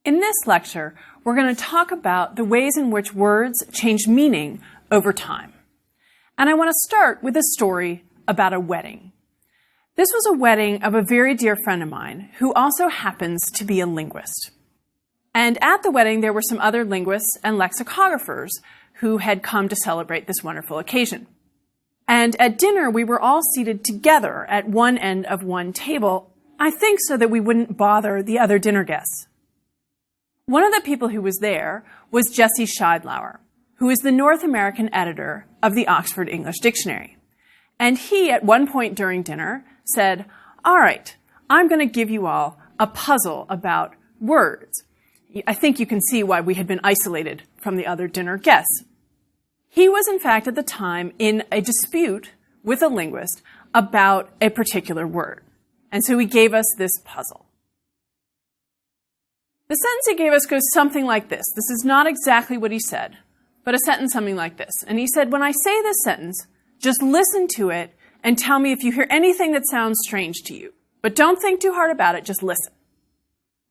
In this lecture, we're going to talk about the ways in which words change meaning over time. And I want to start with a story about a wedding. This was a wedding of a very dear friend of mine who also happens to be a linguist. And at the wedding, there were some other linguists and lexicographers who had come to celebrate this wonderful occasion. And at dinner, we were all seated together at one end of one table, I think so that we wouldn't bother the other dinner guests. One of the people who was there was Jesse Scheidlauer, who is the North American editor of the Oxford English Dictionary. And he, at one point during dinner, said, "All right, I'm going to give you all a puzzle about words." I think you can see why we had been isolated from the other dinner guests. He was, in fact, at the time in a dispute with a linguist about a particular word. And so he gave us this puzzle. The sentence he gave us goes something like this. This is not exactly what he said, but a sentence something like this. And he said, when I say this sentence, just listen to it and tell me if you hear anything that sounds strange to you. But don't think too hard about it, just listen.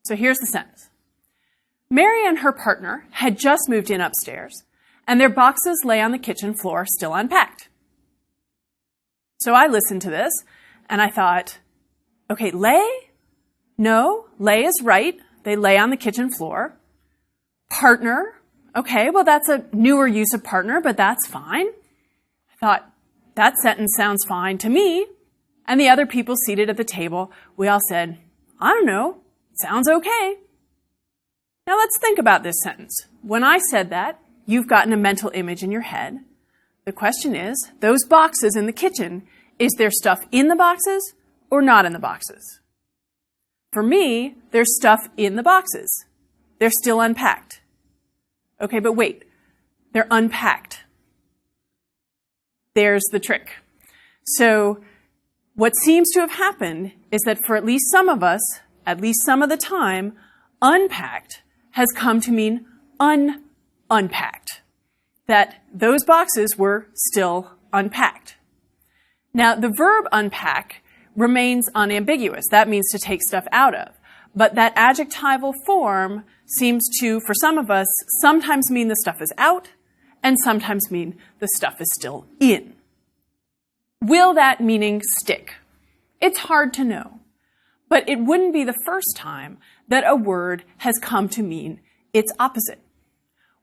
So here's the sentence. Mary and her partner had just moved in upstairs, and their boxes lay on the kitchen floor still unpacked. So I listened to this, and I thought, okay, lay? No, lay is right. They lay on the kitchen floor. Partner, okay, well, that's a newer use of partner, but that's fine. I thought, that sentence sounds fine to me. And the other people seated at the table, we all said, I don't know, sounds okay. Now let's think about this sentence. When I said that, you've gotten a mental image in your head. The question is, those boxes in the kitchen, is there stuff in the boxes or not in the boxes? For me, there's stuff in the boxes. They're still unpacked. Okay, but wait, they're unpacked. There's the trick. So what seems to have happened is that for at least some of us, at least some of the time, unpacked has come to mean unpacked. That those boxes were still unpacked. Now, the verb unpack remains unambiguous. That means to take stuff out of. But that adjectival form seems to, for some of us, sometimes mean the stuff is out and sometimes mean the stuff is still in. Will that meaning stick? It's hard to know. But it wouldn't be the first time that a word has come to mean its opposite.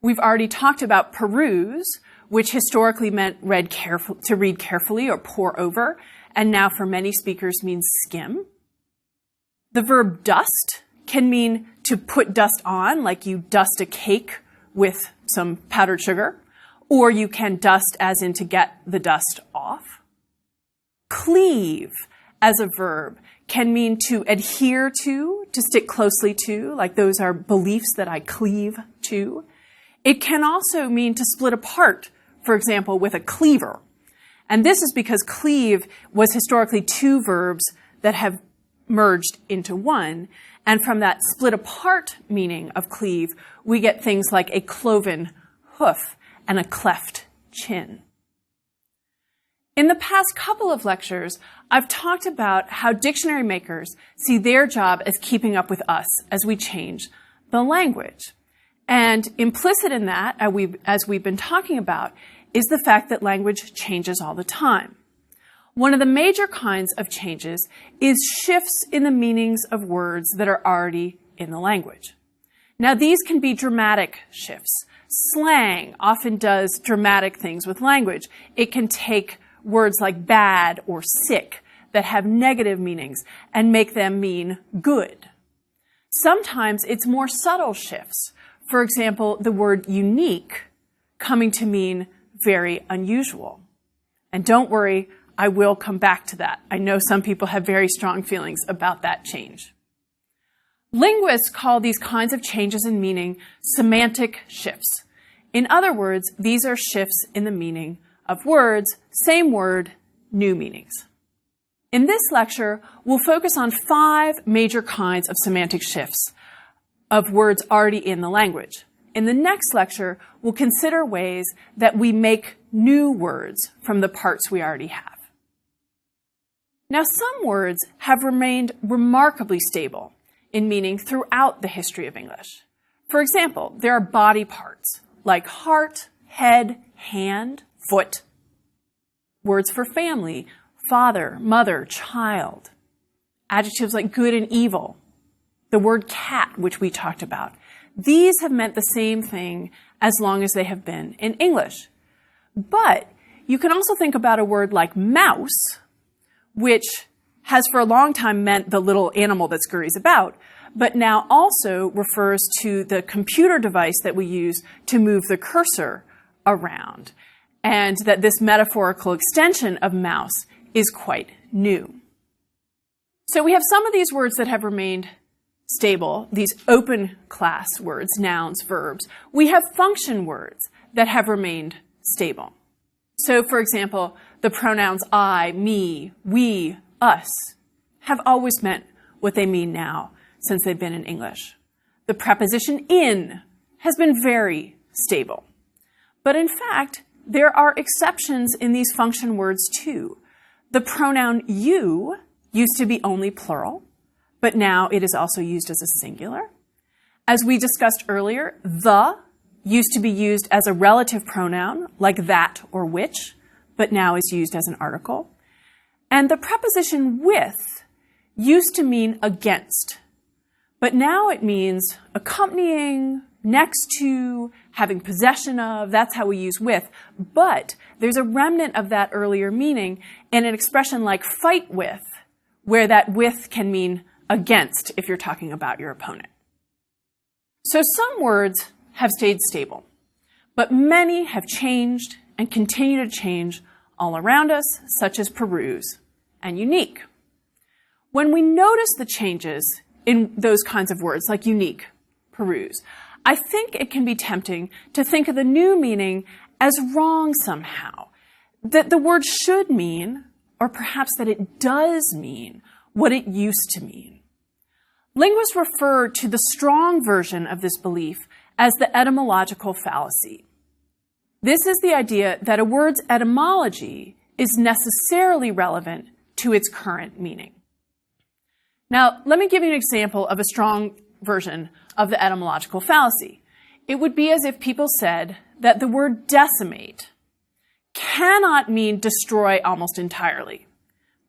We've already talked about peruse, which historically meant to read carefully or pore over, and now for many speakers means skim. The verb dust can mean to put dust on, like you dust a cake with some powdered sugar, or you can dust as in to get the dust off. Cleave as a verb can mean to adhere to stick closely to, like those are beliefs that I cleave to. It can also mean to split apart, for example, with a cleaver. And this is because cleave was historically two verbs that have merged into one. And from that split apart meaning of cleave, we get things like a cloven hoof and a cleft chin. In the past couple of lectures, I've talked about how dictionary makers see their job as keeping up with us as we change the language. And implicit in that, as we've been talking about, is the fact that language changes all the time. One of the major kinds of changes is shifts in the meanings of words that are already in the language. Now, these can be dramatic shifts. Slang often does dramatic things with language. It can take words like bad or sick that have negative meanings and make them mean good. Sometimes it's more subtle shifts. For example, the word unique coming to mean very unusual. And don't worry, I will come back to that. I know some people have very strong feelings about that change. Linguists call these kinds of changes in meaning semantic shifts. In other words, these are shifts in the meaning of words, same word, new meanings. In this lecture, we'll focus on 5 major kinds of semantic shifts of words already in the language. In the next lecture, we'll consider ways that we make new words from the parts we already have. Now, some words have remained remarkably stable, in meaning throughout the history of English. For example, there are body parts like heart, head, hand, foot. Words for family, father, mother, child. Adjectives like good and evil. The word cat, which we talked about. These have meant the same thing as long as they have been in English. But you can also think about a word like mouse, which has for a long time meant the little animal that scurries about, but now also refers to the computer device that we use to move the cursor around, and that this metaphorical extension of mouse is quite new. So we have some of these words that have remained stable, these open class words, nouns, verbs. We have function words that have remained stable. So, for example, the pronouns I, me, we, us have always meant what they mean now since they've been in English. The preposition in has been very stable. But in fact, there are exceptions in these function words too. The pronoun you used to be only plural, but now it is also used as a singular. As we discussed earlier, the used to be used as a relative pronoun, like that or which, but now is used as an article. And the preposition with used to mean against, but now it means accompanying, next to, having possession of. That's how we use with. But there's a remnant of that earlier meaning in an expression like fight with, where that with can mean against if you're talking about your opponent. So some words have stayed stable, but many have changed and continue to change all around us, such as peruse and unique. When we notice the changes in those kinds of words like unique, peruse, I think it can be tempting to think of the new meaning as wrong somehow, that the word should mean, or perhaps that it does mean, what it used to mean. Linguists refer to the strong version of this belief as the etymological fallacy. This is the idea that a word's etymology is necessarily relevant to its current meaning. Now, let me give you an example of a strong version of the etymological fallacy. It would be as if people said that the word decimate cannot mean destroy almost entirely,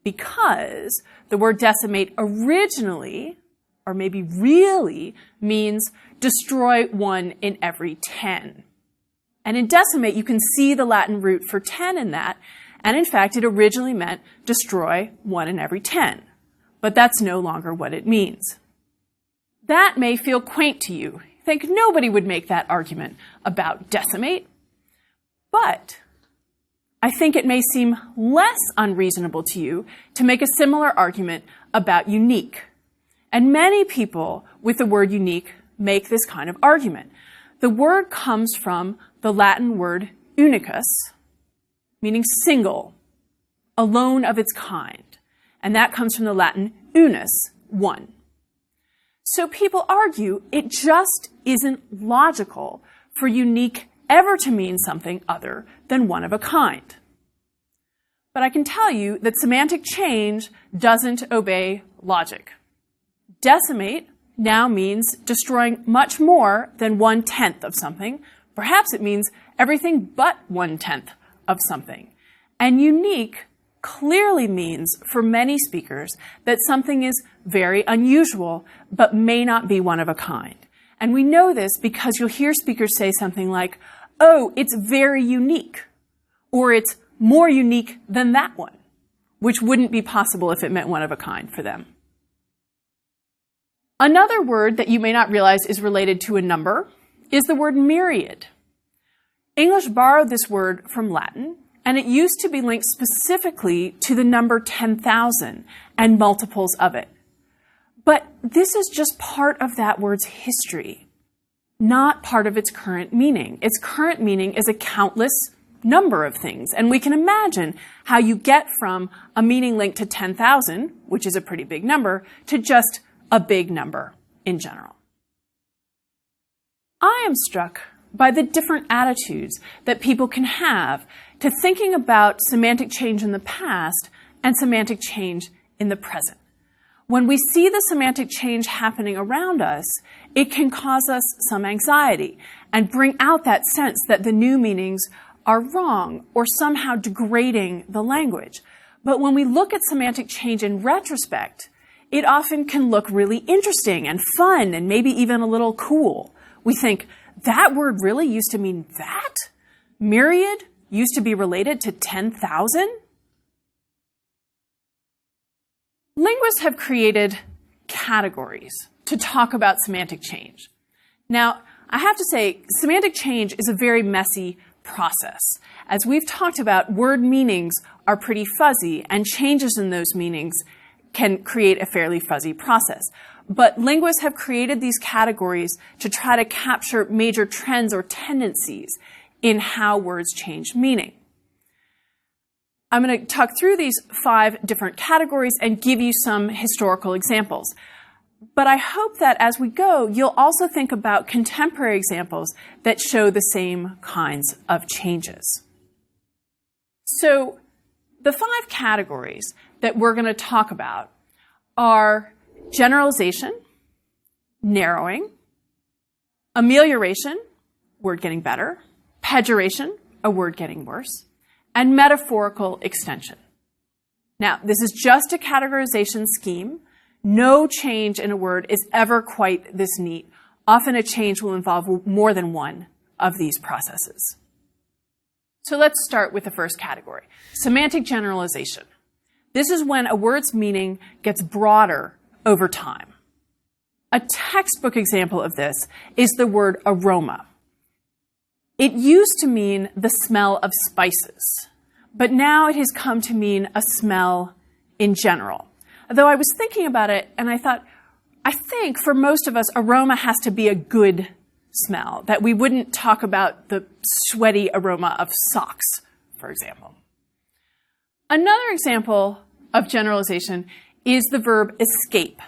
because the word decimate originally, or maybe really, means destroy 1 in every 10. And in decimate, you can see the Latin root for 10 in that, and in fact, it originally meant destroy 1 in every 10. But that's no longer what it means. That may feel quaint to you. You think nobody would make that argument about decimate. But I think it may seem less unreasonable to you to make a similar argument about unique. And many people with the word unique make this kind of argument. The word comes from the Latin word unicus, meaning single, alone of its kind. And that comes from the Latin unus, one. So people argue it just isn't logical for unique ever to mean something other than one of a kind. But I can tell you that semantic change doesn't obey logic. Decimate now means destroying much more than 1/10 of something. Perhaps it means everything but 1/10 of something. And unique clearly means, for many speakers, that something is very unusual, but may not be one of a kind. And we know this because you'll hear speakers say something like, oh, it's very unique, or it's more unique than that one, which wouldn't be possible if it meant one of a kind for them. Another word that you may not realize is related to a number is the word myriad. English borrowed this word from Latin, and it used to be linked specifically to the number 10,000 and multiples of it. But this is just part of that word's history, not part of its current meaning. Its current meaning is a countless number of things, and we can imagine how you get from a meaning linked to 10,000, which is a pretty big number, to just a big number in general. I am struck by the different attitudes that people can have to thinking about semantic change in the past and semantic change in the present. when we see the semantic change happening around us, it can cause us some anxiety and bring out that sense that the new meanings are wrong or somehow degrading the language. But when we look at semantic change in retrospect, it often can look really interesting and fun and maybe even a little cool. We think, that word really used to mean that? Myriad used to be related to 10,000? Linguists have created categories to talk about semantic change. Now, I have to say, semantic change is a very messy process. As we've talked about, word meanings are pretty fuzzy, and changes in those meanings can create a fairly fuzzy process. But linguists have created these categories to try to capture major trends or tendencies in how words change meaning. I'm going to talk through these 5 different categories and give you some historical examples. But I hope that as we go, you'll also think about contemporary examples that show the same kinds of changes. So the 5 categories that we're going to talk about are generalization, narrowing, amelioration, word getting better, pejoration, a word getting worse, and metaphorical extension. Now, this is just a categorization scheme. No change in a word is ever quite this neat. Often a change will involve more than one of these processes. So let's start with the first category, semantic generalization. This is when a word's meaning gets broader over time. A textbook example of this is the word aroma. It used to mean the smell of spices, but now it has come to mean a smell in general. Though I was thinking about it and I thought, I think for most of us, aroma has to be a good smell, that we wouldn't talk about the sweaty aroma of socks, for example. Another example of generalization is the verb escape.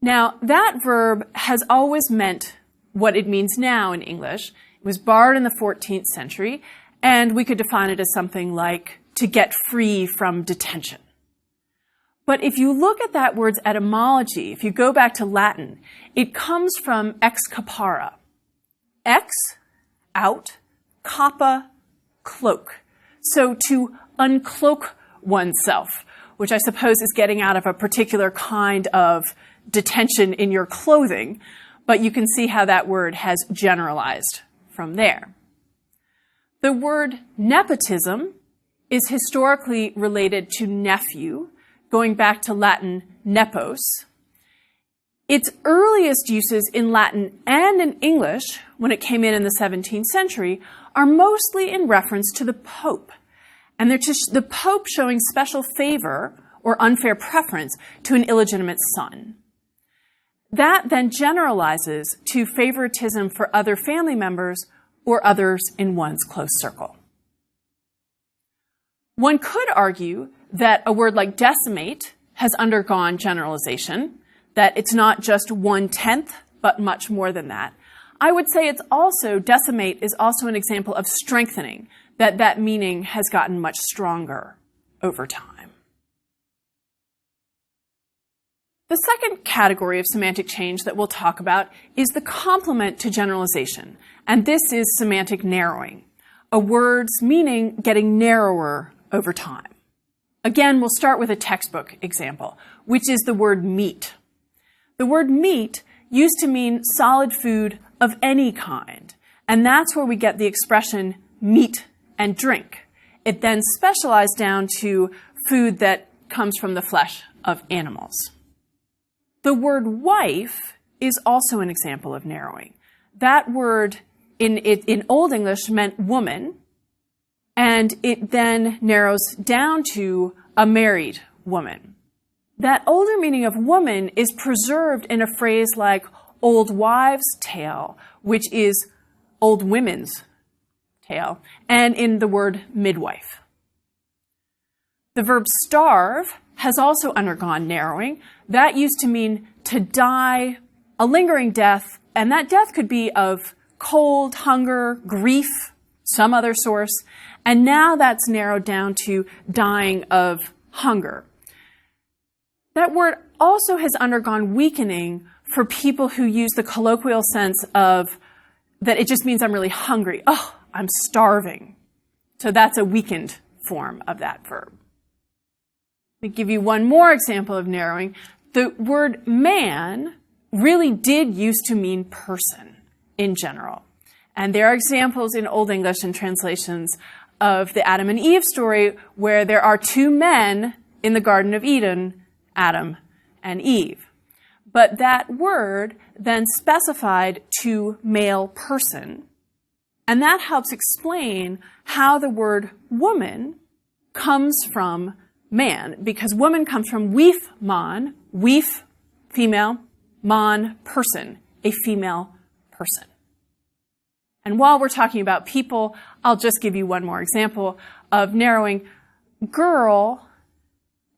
Now, that verb has always meant what it means now in English. It was borrowed in the 14th century, and we could define it as something like to get free from detention. But if you look at that word's etymology, if you go back to Latin, it comes from excapare. Ex, out, capa, cloak. So to uncloak oneself, which I suppose is getting out of a particular kind of detention in your clothing, but you can see how that word has generalized from there. The word nepotism is historically related to nephew, going back to Latin nepos. Its earliest uses in Latin and in English, when it came in the 17th century, are mostly in reference to the Pope. And they're just the Pope showing special favor or unfair preference to an illegitimate son. That then generalizes to favoritism for other family members or others in one's close circle. One could argue that a word like decimate has undergone generalization, that it's not just 1/10, but much more than that. I would say decimate is also an example of strengthening, that meaning has gotten much stronger over time. The second category of semantic change that we'll talk about is the complement to generalization, and this is semantic narrowing, a word's meaning getting narrower over time. Again, we'll start with a textbook example, which is the word meat. The word meat used to mean solid food of any kind, and that's where we get the expression meat and drink. It then specialized down to food that comes from the flesh of animals. The word wife is also an example of narrowing. That word in Old English meant woman, and it then narrows down to a married woman. That older meaning of woman is preserved in a phrase like old wives' tale, which is old women's tale, and in the word midwife. The verb starve has also undergone narrowing. That used to mean to die, a lingering death, and that death could be of cold, hunger, grief, some other source, and now that's narrowed down to dying of hunger. That word also has undergone weakening for people who use the colloquial sense of that it just means I'm really hungry. Oh, I'm starving. So that's a weakened form of that verb. Let me give you one more example of narrowing. The word man really did used to mean person in general. And there are examples in Old English and translations of the Adam and Eve story where there are two men in the Garden of Eden, Adam and Eve. But that word then specified to male person. And that helps explain how the word woman comes from man, because woman comes from weef man, weef, female, man, person, a female person. And while we're talking about people, I'll just give you one more example of narrowing. Girl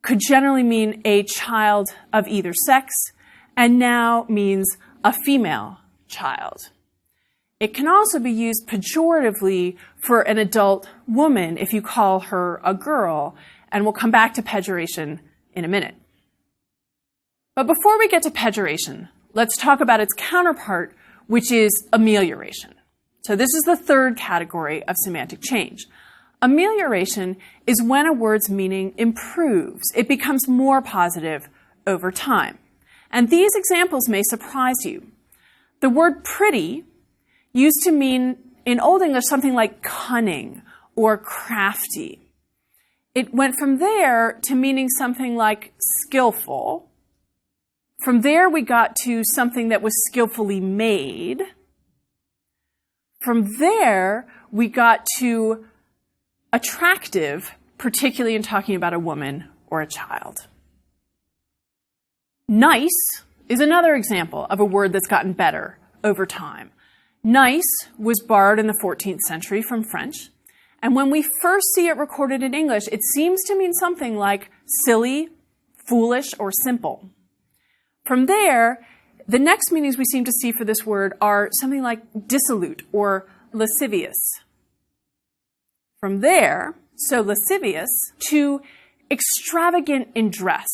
could generally mean a child of either sex, and now means a female child. It can also be used pejoratively for an adult woman if you call her a girl, and we'll come back to pejoration in a minute. But before we get to pejoration, let's talk about its counterpart, which is amelioration. So this is the third category of semantic change. Amelioration is when a word's meaning improves. It becomes more positive over time. And these examples may surprise you. The word pretty used to mean, in Old English, something like cunning or crafty. It went from there to meaning something like skillful. From there, we got to something that was skillfully made. From there, we got to attractive, particularly in talking about a woman or a child. Nice is another example of a word that's gotten better over time. Nice was borrowed in the 14th century from French, and when we first see it recorded in English, it seems to mean something like silly, foolish, or simple. From there, the next meanings we seem to see for this word are something like dissolute or lascivious. From there, so lascivious, to extravagant in dress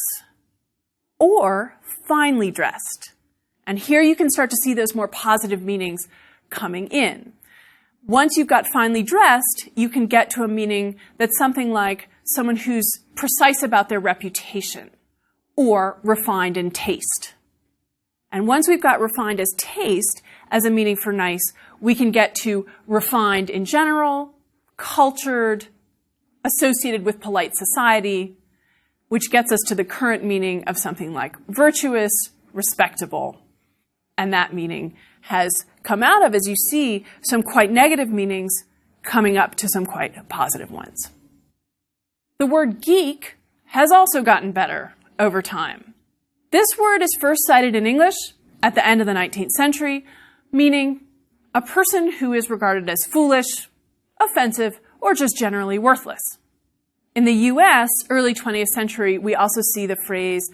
or finely dressed. And here you can start to see those more positive meanings coming in. Once you've got finely dressed, you can get to a meaning that's something like someone who's precise about their reputation or refined in taste. And once we've got refined as taste as a meaning for nice, we can get to refined in general, cultured, associated with polite society, which gets us to the current meaning of something like virtuous, respectable. And that meaning has come out of, as you see, some quite negative meanings coming up to some quite positive ones. The word geek has also gotten better over time. This word is first cited in English at the end of the 19th century, meaning a person who is regarded as foolish, offensive, or just generally worthless. In the US, early 20th century, we also see the phrase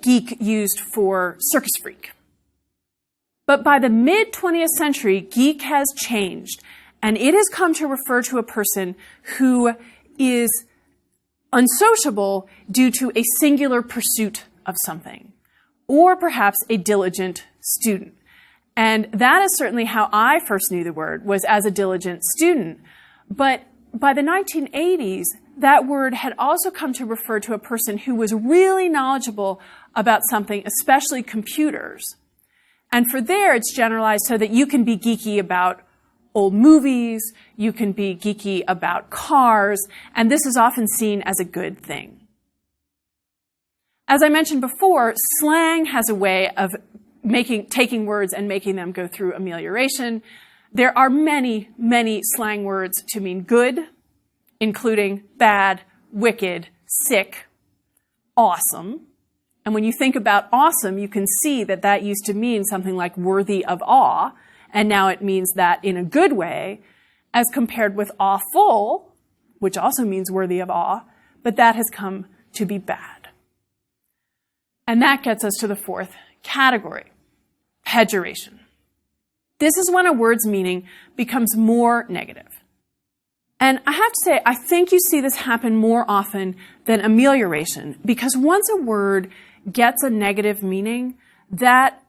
geek used for circus freak. But by the mid-20th century, geek has changed, and it has come to refer to a person who is unsociable due to a singular pursuit of something, or perhaps a diligent student. And that is certainly how I first knew the word, was as a diligent student. But by the 1980s, that word had also come to refer to a person who was really knowledgeable about something, especially computers. And for there, it's generalized so that you can be geeky about old movies, you can be geeky about cars, and this is often seen as a good thing. As I mentioned before, slang has a way of taking words and making them go through amelioration. There are many, many slang words to mean good, including bad, wicked, sick, awesome. And when you think about awesome, you can see that that used to mean something like worthy of awe, and now it means that in a good way, as compared with awful, which also means worthy of awe, but that has come to be bad. And that gets us to the fourth category, pejoration. This is when a word's meaning becomes more negative. And I have to say, I think you see this happen more often than amelioration, because once a word gets a negative meaning, that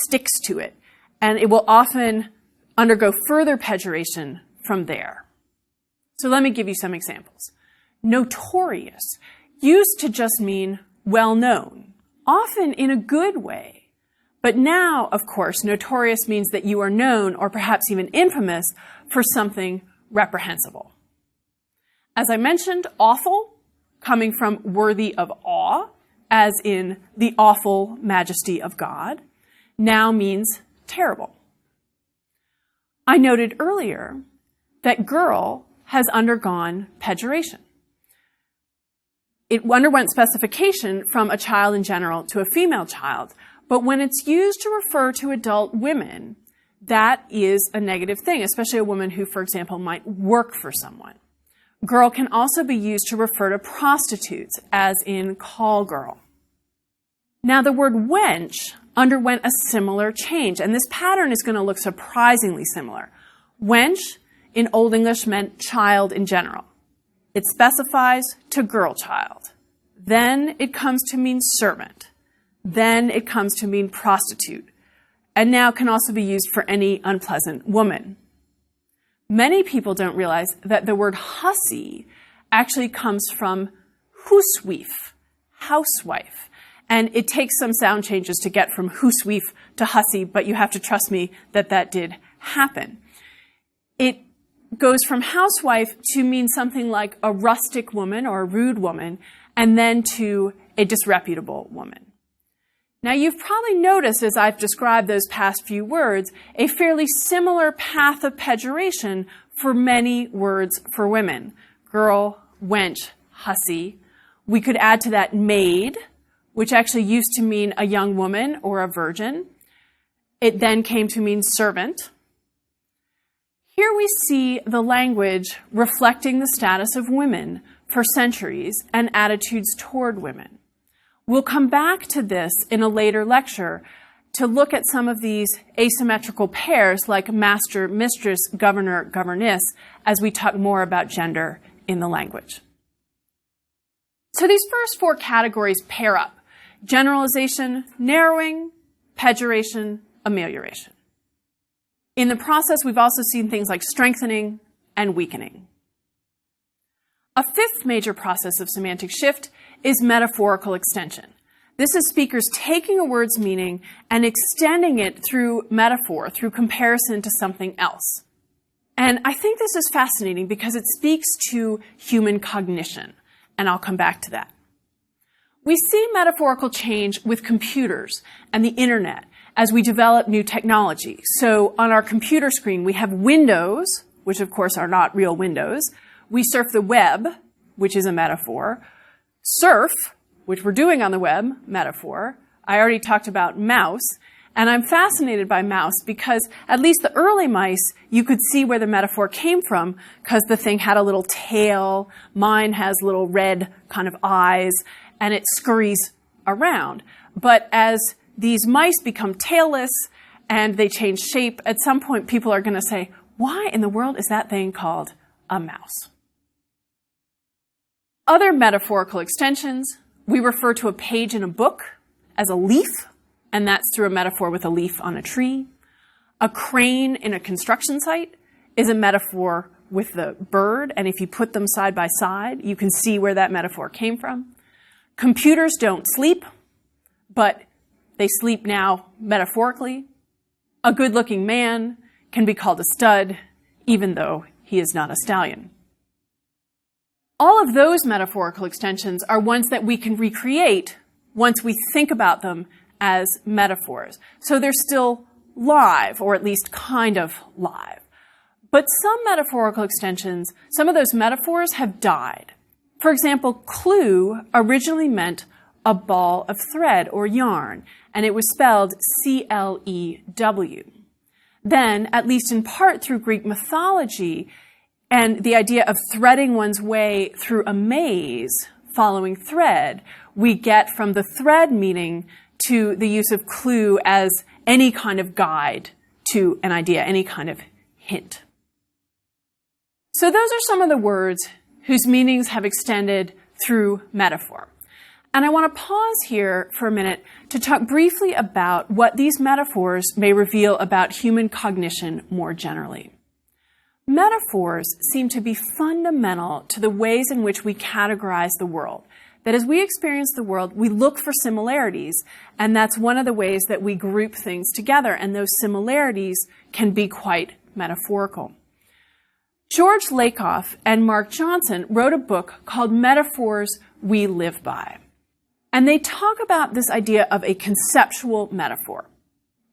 sticks to it, and it will often undergo further pejoration from there. So let me give you some examples. Notorious used to just mean well-known, often in a good way. But now, of course, notorious means that you are known or perhaps even infamous for something reprehensible. As I mentioned, awful, coming from worthy of awe, as in the awful majesty of God, now means terrible. I noted earlier that girl has undergone pejoration. It underwent specification from a child in general to a female child, but when it's used to refer to adult women, that is a negative thing, especially a woman who, for example, might work for someone. Girl can also be used to refer to prostitutes, as in call girl. Now, the word wench underwent a similar change, and this pattern is going to look surprisingly similar. Wench in Old English meant child in general. It specifies to girl child. Then it comes to mean servant. Then it comes to mean prostitute, and now can also be used for any unpleasant woman. Many people don't realize that the word hussy actually comes from huswife, housewife, and it takes some sound changes to get from huswife to hussy, but you have to trust me that that did happen. It goes from housewife to mean something like a rustic woman or a rude woman, and then to a disreputable woman. Now, you've probably noticed, as I've described those past few words, a fairly similar path of pejoration for many words for women. Girl, wench, hussy. We could add to that maid, which actually used to mean a young woman or a virgin. It then came to mean servant. Here we see the language reflecting the status of women for centuries and attitudes toward women. We'll come back to this in a later lecture to look at some of these asymmetrical pairs like master, mistress, governor, governess, as we talk more about gender in the language. So these first four categories pair up: generalization, narrowing, pejoration, amelioration. In the process, we've also seen things like strengthening and weakening. A fifth major process of semantic shift is metaphorical extension. This is speakers taking a word's meaning and extending it through metaphor, through comparison to something else. And I think this is fascinating because it speaks to human cognition, and I'll come back to that. We see metaphorical change with computers and the internet as we develop new technology. So on our computer screen, we have windows, which of course are not real windows. We surf the web, which is a metaphor. Surf, which we're doing on the web, metaphor. I already talked about mouse, and I'm fascinated by mouse because at least the early mice, you could see where the metaphor came from because the thing had a little tail. Mine has little red kind of eyes, and it scurries around. But as these mice become tailless and they change shape, at some point people are going to say, why in the world is that thing called a mouse? Other metaphorical extensions, we refer to a page in a book as a leaf, and that's through a metaphor with a leaf on a tree. A crane in a construction site is a metaphor with the bird, and if you put them side by side, you can see where that metaphor came from. Computers don't sleep, but they sleep now metaphorically. A good-looking man can be called a stud, even though he is not a stallion. All of those metaphorical extensions are ones that we can recreate once we think about them as metaphors. So they're still live, or at least kind of live. But some metaphorical extensions, some of those metaphors have died. For example, clue originally meant a ball of thread or yarn, and it was spelled C-L-E-W. Then, at least in part through Greek mythology, and the idea of threading one's way through a maze following thread, we get from the thread meaning to the use of clue as any kind of guide to an idea, any kind of hint. So those are some of the words whose meanings have extended through metaphor. And I want to pause here for a minute to talk briefly about what these metaphors may reveal about human cognition more generally. Metaphors seem to be fundamental to the ways in which we categorize the world. That as we experience the world, we look for similarities, and that's one of the ways that we group things together, and those similarities can be quite metaphorical. George Lakoff and Mark Johnson wrote a book called Metaphors We Live By. And they talk about this idea of a conceptual metaphor.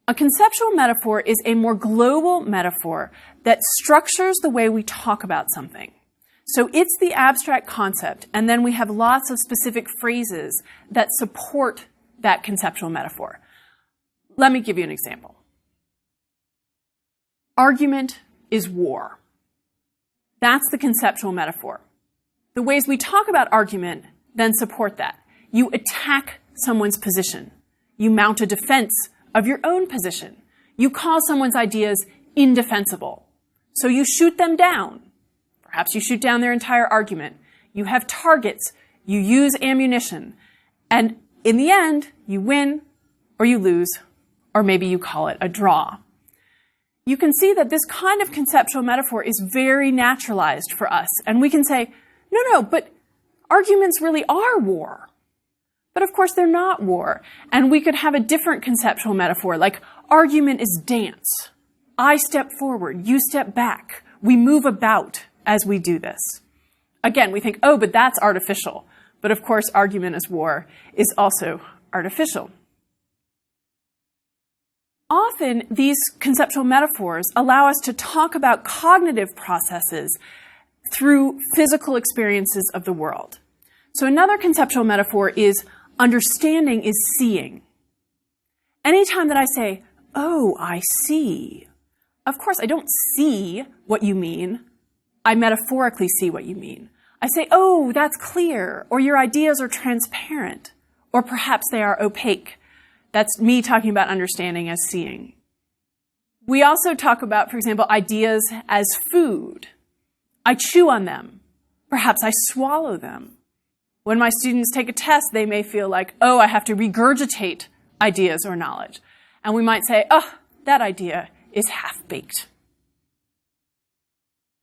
A conceptual metaphor is a more global metaphor that structures the way we talk about something. So it's the abstract concept, and then we have lots of specific phrases that support that conceptual metaphor. Let me give you an example. Argument is war. That's the conceptual metaphor. The ways we talk about argument then support that. You attack someone's position. You mount a defense of your own position. You call someone's ideas indefensible. So you shoot them down. Perhaps you shoot down their entire argument. You have targets. You use ammunition. And in the end, you win or you lose, or maybe you call it a draw. You can see that this kind of conceptual metaphor is very naturalized for us. And we can say, no, but arguments really are war. But of course, they're not war. And we could have a different conceptual metaphor, like argument is dance. I step forward, you step back. We move about as we do this. Again, we think, oh, but that's artificial. But of course, argument as war is also artificial. Often, these conceptual metaphors allow us to talk about cognitive processes through physical experiences of the world. So another conceptual metaphor is understanding is seeing. Anytime that I say, oh, I see, of course, I don't see what you mean. I metaphorically see what you mean. I say, oh, that's clear, or your ideas are transparent, or perhaps they are opaque. That's me talking about understanding as seeing. We also talk about, for example, ideas as food. I chew on them. Perhaps I swallow them. When my students take a test, they may feel like, oh, I have to regurgitate ideas or knowledge. And we might say, oh, that idea is half-baked.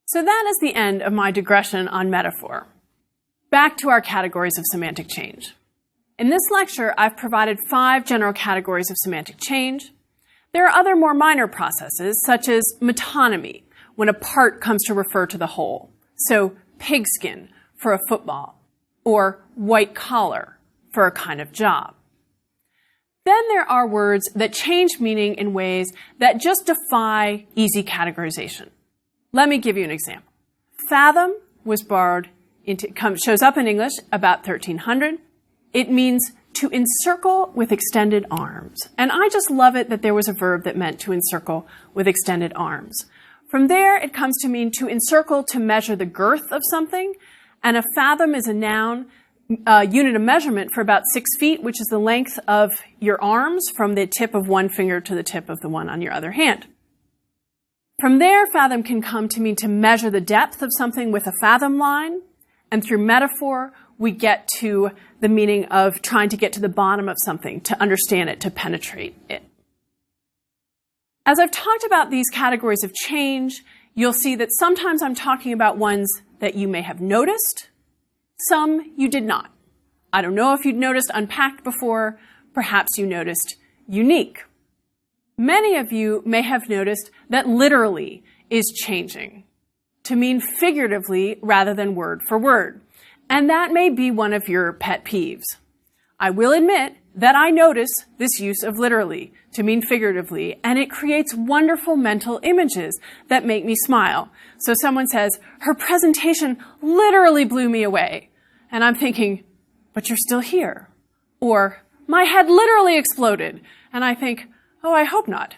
So that is the end of my digression on metaphor. Back to our categories of semantic change. In this lecture, I've provided 5 general categories of semantic change. There are other more minor processes, such as metonymy, when a part comes to refer to the whole. So pigskin for a football, or white collar for a kind of job. Then there are words that change meaning in ways that just defy easy categorization. Let me give you an example. Fathom was borrowed shows up in English about 1300. It means to encircle with extended arms. And I just love it that there was a verb that meant to encircle with extended arms. From there, it comes to mean to encircle to measure the girth of something. And a fathom is a noun unit of measurement for about 6 feet, which is the length of your arms from the tip of one finger to the tip of the one on your other hand. From there, fathom can come to mean to measure the depth of something with a fathom line. And through metaphor, we get to the meaning of trying to get to the bottom of something, to understand it, to penetrate it. As I've talked about these categories of change, you'll see that sometimes I'm talking about ones that you may have noticed, some you did not. I don't know if you'd noticed unpacked before, perhaps you noticed unique. Many of you may have noticed that literally is changing to mean figuratively rather than word for word. And that may be one of your pet peeves. I will admit that I notice this use of literally to mean figuratively, and it creates wonderful mental images that make me smile. So someone says, her presentation literally blew me away. And I'm thinking, but you're still here. Or, my head literally exploded. And I think, oh, I hope not.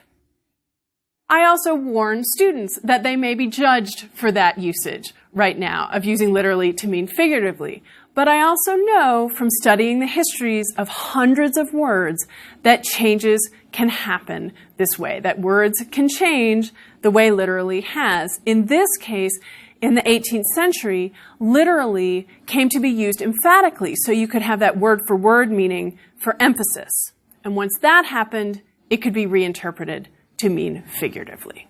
I also warn students that they may be judged for that usage right now of using literally to mean figuratively. But I also know from studying the histories of hundreds of words that changes can happen this way, that words can change the way literally has. In this case, in the 18th century literally came to be used emphatically, so you could have that word-for-word meaning for emphasis. And once that happened, it could be reinterpreted to mean figuratively.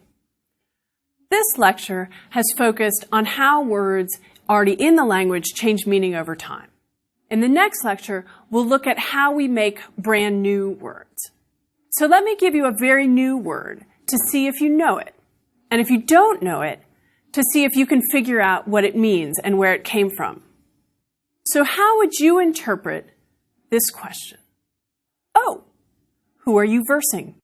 This lecture has focused on how words already in the language change meaning over time. In the next lecture, we'll look at how we make brand new words. So let me give you a very new word to see if you know it. And if you don't know it, to see if you can figure out what it means and where it came from. So how would you interpret this question? Oh, who are you versing?